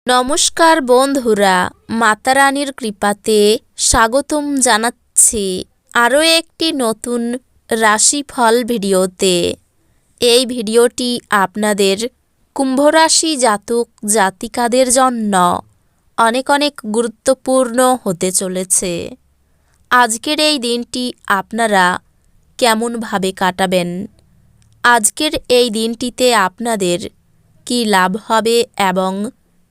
নমস্কার বন্ধুরা, মাতারানীর কৃপাতে স্বাগতম জানাচ্ছি আরও একটি নতুন রাশিফল ভিডিওতে। এই ভিডিওটি আপনাদের কুম্ভ রাশি জাতক জাতিকাদের জন্য অনেক অনেক গুরুত্বপূর্ণ হতে চলেছে। আজকের এই দিনটি আপনারা কেমনভাবে কাটাবেন, আজকের এই দিনটিতে আপনাদের কী লাভ হবে এবং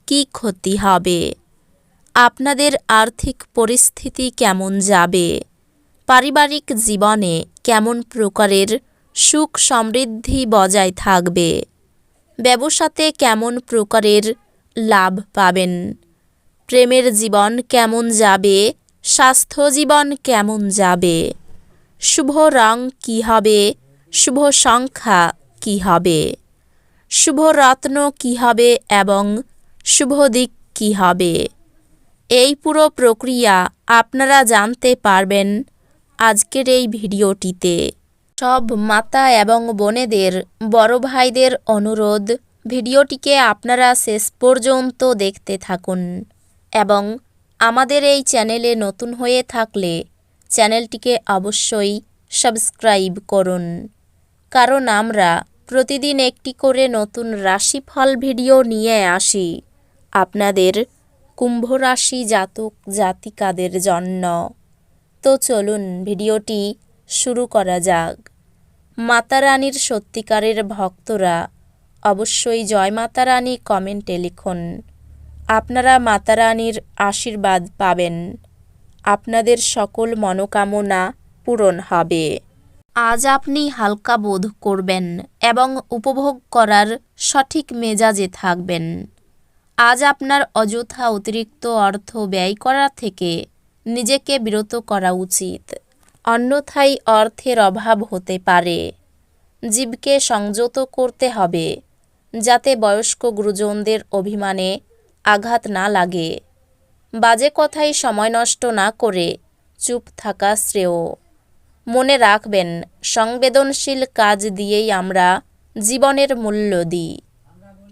কী ক্ষতি হবে, আপনাদের আর্থিক পরিস্থিতি কেমন যাবে, পারিবারিক জীবনে কেমন প্রকারের সুখ সমৃদ্ধি বজায় থাকবে, ব্যবসাতে কেমন প্রকারের লাভ পাবেন, প্রেমের জীবন কেমন যাবে, স্বাস্থ্য জীবন কেমন যাবে, শুভ রং কী হবে, শুভ সংখ্যা কী হবে, শুভ রত্ন কী হবে এবং শুভ দিক কী হবে, এই পুরো প্রক্রিয়া আপনারা জানতে পারবেন আজকের এই ভিডিওটিতে। সব মাতা এবং বোনেদের, বড় ভাইদের অনুরোধ, ভিডিওটিকে আপনারা শেষ পর্যন্ত দেখতে থাকুন এবং আমাদের এই চ্যানেলে নতুন হয়ে থাকলে চ্যানেলটিকে অবশ্যই সাবস্ক্রাইব করুন, কারণ আমরা প্রতিদিন একটি করে নতুন রাশিফল ভিডিও নিয়ে আসি আপনাদের কুম্ভ রাশি জাতক জাতিকাদের জন্য। তো চলুন ভিডিওটি শুরু করা যাক। মাতারানীর সত্যিকারের ভক্তরা অবশ্যই জয় মাতারানী কমেন্টে লিখুন। আপনারা মাতারানীর আশীর্বাদ পাবেন, আপনাদের সকল মনোকামনা পূরণ হবে। আজ আপনি হালকা বোধ করবেন এবং উপভোগ করার সঠিক মেজাজে থাকবেন। আজ আপনার অযথা অতিরিক্ত অর্থ ব্যয় করা থেকে নিজেকে বিরত করা উচিত, অন্যথায় অর্থের অভাব হতে পারে। জীবকে সংযত করতে হবে যাতে বয়স্ক গুরুজনদের অভিমানে আঘাত না লাগে। বাজে কথায় সময় নষ্ট না করে চুপ থাকা শ্রেয়। মনে রাখবেন, সংবেদনশীল কাজ দিয়েই আমরা জীবনের মূল্য দিই।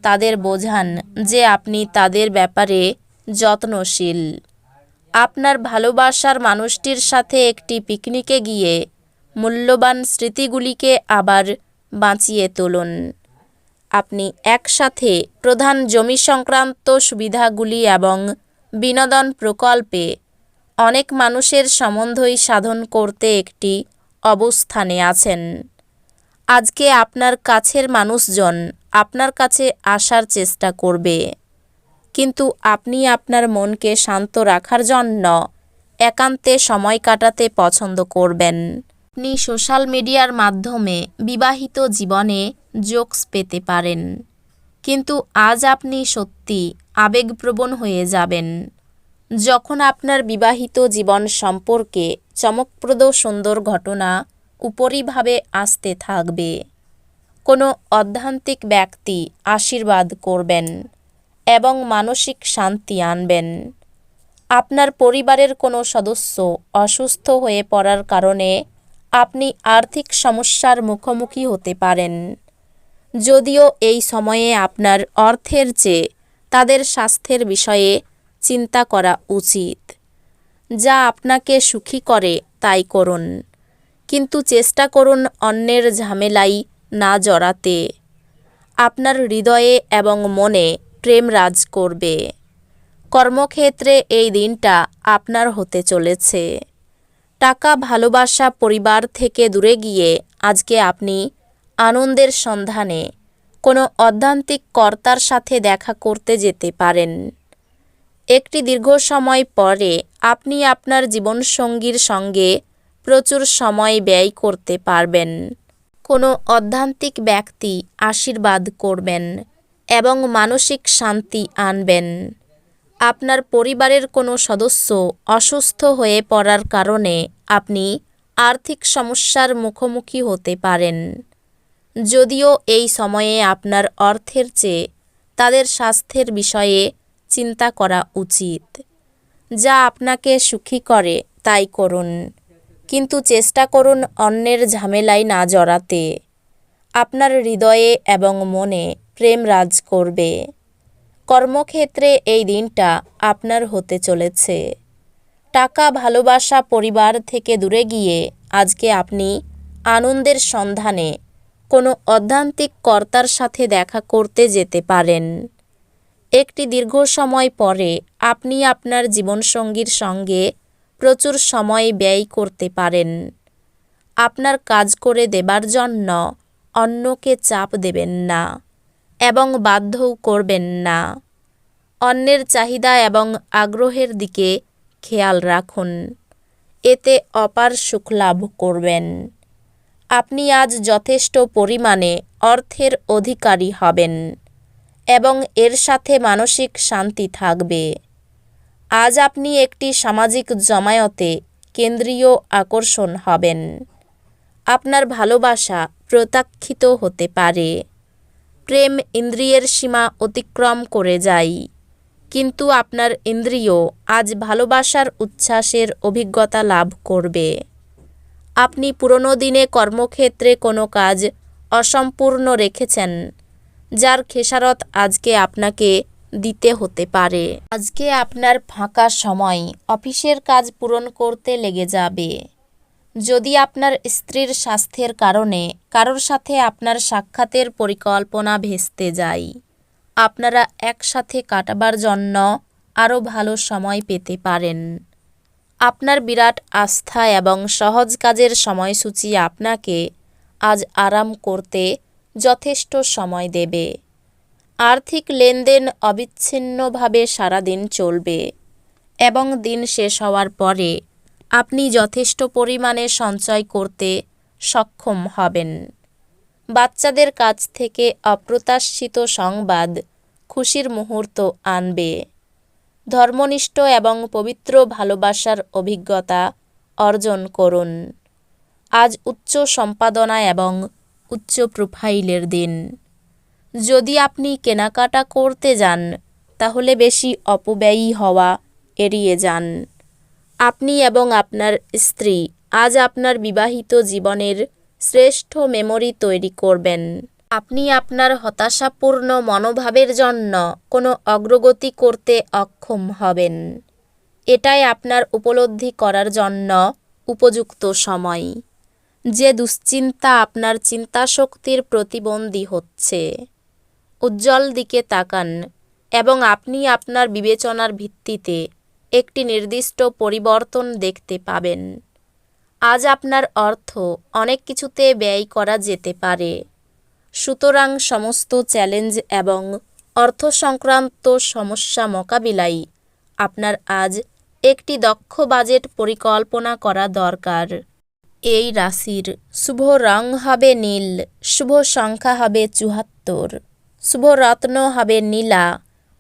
তাদের বোঝান যে আপনি তাদের ব্যাপারে যত্নশীল। আপনার ভালোবাসার মানুষটির সাথে একটি পিকনিকে গিয়ে মূল্যবান স্মৃতিগুলিকে আবার বাঁচিয়ে তুলুন। আপনি একসাথে প্রধান জমি সংক্রান্ত সুবিধাগুলি এবং বিনোদন প্রকল্পে অনেক মানুষের সম্বন্ধই সাধন করতে একটি অবস্থানে আছেন। আজকে আপনার কাছের মানুষজন আপনার কাছে আসার চেষ্টা করবে, কিন্তু আপনি আপনার মনকে শান্ত রাখার জন্য একান্তে সময় কাটাতে পছন্দ করবেন। আপনি সোশ্যাল মিডিয়ার মাধ্যমে বিবাহিত জীবনে জোকস পেতে পারেন, কিন্তু আজ আপনি সত্যি আবেগপ্রবণ হয়ে যাবেন যখন আপনার বিবাহিত জীবন সম্পর্কে চমকপ্রদ সুন্দর ঘটনা উপরিভাবে আসতে থাকবে। কোনো অধ্যাত্মিক ব্যক্তি আশীর্বাদ করবেন এবং মানসিক শান্তি আনবেন। আপনার পরিবারের কোনো সদস্য অসুস্থ হয়ে পড়ার কারণে আপনি আর্থিক সমস্যার মুখোমুখি হতে পারেন, যদিও এই সময়ে আপনার অর্থের চেয়ে তাদের স্বাস্থ্যের বিষয়ে চিন্তা করা উচিত। যা আপনাকে সুখী করে তাই করুন, কিন্তু চেষ্টা করুন অন্যের ঝামেলায় না জড়াতে। আপনার হৃদয়ে এবং মনে প্রেম রাজ করবে। কর্মক্ষেত্রে এই দিনটা আপনার হতে চলেছে। টাকা, ভালোবাসা, পরিবার থেকে দূরে গিয়ে আজকে আপনি আনন্দের সন্ধানে কোনো অধ্যাত্মিক কর্তার সাথে দেখা করতে যেতে পারেন। একটি দীর্ঘ সময় পরে আপনি আপনার জীবনসঙ্গীর সঙ্গে প্রচুর সময় ব্যয় করতে পারবেন। কোনো অধ্যাত্মিক ব্যক্তি আশীর্বাদ করবেন এবং মানসিক শান্তি আনবেন। আপনার পরিবারের কোনো সদস্য অসুস্থ হয়ে পড়ার কারণে আপনি আর্থিক সমস্যার মুখোমুখি হতে পারেন, যদিও এই সময়ে আপনার অর্থের চেয়ে তাদের স্বাস্থ্যের বিষয়ে চিন্তা করা উচিত। যা আপনাকে সুখী করে তাই করুন, কিন্তু চেষ্টা করুন অন্যের ঝামেলায় না জড়াতে। আপনার হৃদয়ে এবং মনে প্রেম রাজ করবে। কর্মক্ষেত্রে এই দিনটা আপনার হতে চলেছে। টাকা, ভালোবাসা, পরিবার থেকে দূরে গিয়ে আজকে আপনি আনন্দের সন্ধানে কোনো অধ্যাত্মিক কর্তার সাথে দেখা করতে যেতে পারেন। একটি দীর্ঘ সময় পরে আপনি আপনার জীবনসঙ্গীর সঙ্গে প্রচুর সময় ব্যয় করতে পারেন। আপনার কাজ করে দেবার জন্য অন্যকে চাপ দেবেন না এবং বাধ্যও করবেন না। অন্যের চাহিদা এবং আগ্রহের দিকে খেয়াল রাখুন, এতে অপার সুখ লাভ করবেন। আপনি আজ যথেষ্ট পরিমাণে অর্থের অধিকারী হবেন এবং এর সাথে মানসিক শান্তি থাকবে। আজ আপনি একটি সামাজিক জমায়েতে কেন্দ্রীয় আকর্ষণ হবেন। আপনার ভালোবাসা প্রত্যাখ্যিত হতে পারে। প্রেম ইন্দ্রিয়ের সীমা অতিক্রম করে যায়, কিন্তু আপনার ইন্দ্রিয় আজ ভালোবাসার উচ্ছ্বাসের অভিজ্ঞতা লাভ করবে। আপনি পুরনো দিনে কর্মক্ষেত্রে কোনো কাজ অসম্পূর্ণ রেখেছেন, যার খেসারত আজকে আপনাকে দিতে হতে পারে। আজকে আপনার ফাঁকা সময় অফিসের কাজ পূরণ করতে লেগে যাবে। যদি আপনার স্ত্রীর স্বাস্থ্যের কারণে কারোর সাথে আপনার সাক্ষাতের পরিকল্পনা ভেস্তে যায়, আপনারা একসাথে কাটাবার জন্য আরও ভালো সময় পেতে পারেন। আপনার বিরাট আস্থা এবং সহজ কাজের সময়সূচি আপনাকে আজ আরাম করতে যথেষ্ট সময় দেবে। আর্থিক লেনদেন অবিচ্ছিন্নভাবে সারাদিন চলবে এবং দিন শেষ হওয়ার পরে আপনি যথেষ্ট পরিমাণে সঞ্চয় করতে সক্ষম হবেন। বাচ্চাদের কাছ থেকে অপ্রত্যাশিত সংবাদ খুশির মুহূর্ত আনবে। ধর্মনিষ্ঠ এবং পবিত্র ভালোবাসার অভিজ্ঞতা অর্জন করুন। আজ উচ্চ সম্পাদনা এবং উচ্চ প্রোফাইলের দিন। যদি আপনি কেনাকাটা করতে যান, তাহলে বেশি অপব্যয়ী হওয়া এড়িয়ে যান। আপনি এবং আপনার স্ত্রী আজ আপনার বিবাহিত জীবনের শ্রেষ্ঠ মেমরি তৈরি করবেন। আপনি আপনার হতাশাপূর্ণ মনোভাবের জন্য কোনো অগ্রগতি করতে অক্ষম হবেন। এটাই আপনার উপলব্ধি করার জন্য উপযুক্ত সময় যে দুশ্চিন্তা আপনার চিন্তাশক্তির প্রতিবন্ধী হচ্ছে। উজ্জ্বল দিকে তাকান এবং আপনি আপনার বিবেচনার ভিত্তিতে একটি নির্দিষ্ট পরিবর্তন দেখতে পাবেন। আজ আপনার অর্থ অনেক কিছুতে ব্যয় করা যেতে পারে। সুতরাং সমস্ত চ্যালেঞ্জ এবং অর্থ সংক্রান্ত সমস্যা মোকাবিলায় আপনার আজ একটি দক্ষ বাজেট পরিকল্পনা করা দরকার। এই রাশির শুভ রং হবে নীল, শুভ সংখ্যা হবে ৭৪, শুভ রত্ন হবে নীলা,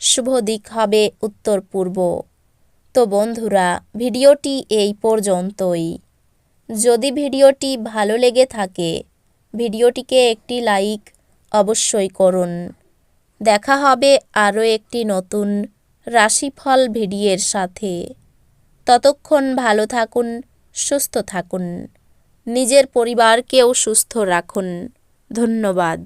শুভ দিক হবে উত্তর পূর্ব। তো বন্ধুরা, ভিডিওটি এই পর্যন্তই। যদি ভিডিওটি ভালো লেগে থাকে, ভিডিওটিকে একটি লাইক অবশ্যই করুন। দেখা হবে আরও একটি নতুন রাশিফল ভিডিওর সাথে। ততক্ষণ ভালো থাকুন, সুস্থ থাকুন, নিজের পরিবারকেও সুস্থ রাখুন। ধন্যবাদ।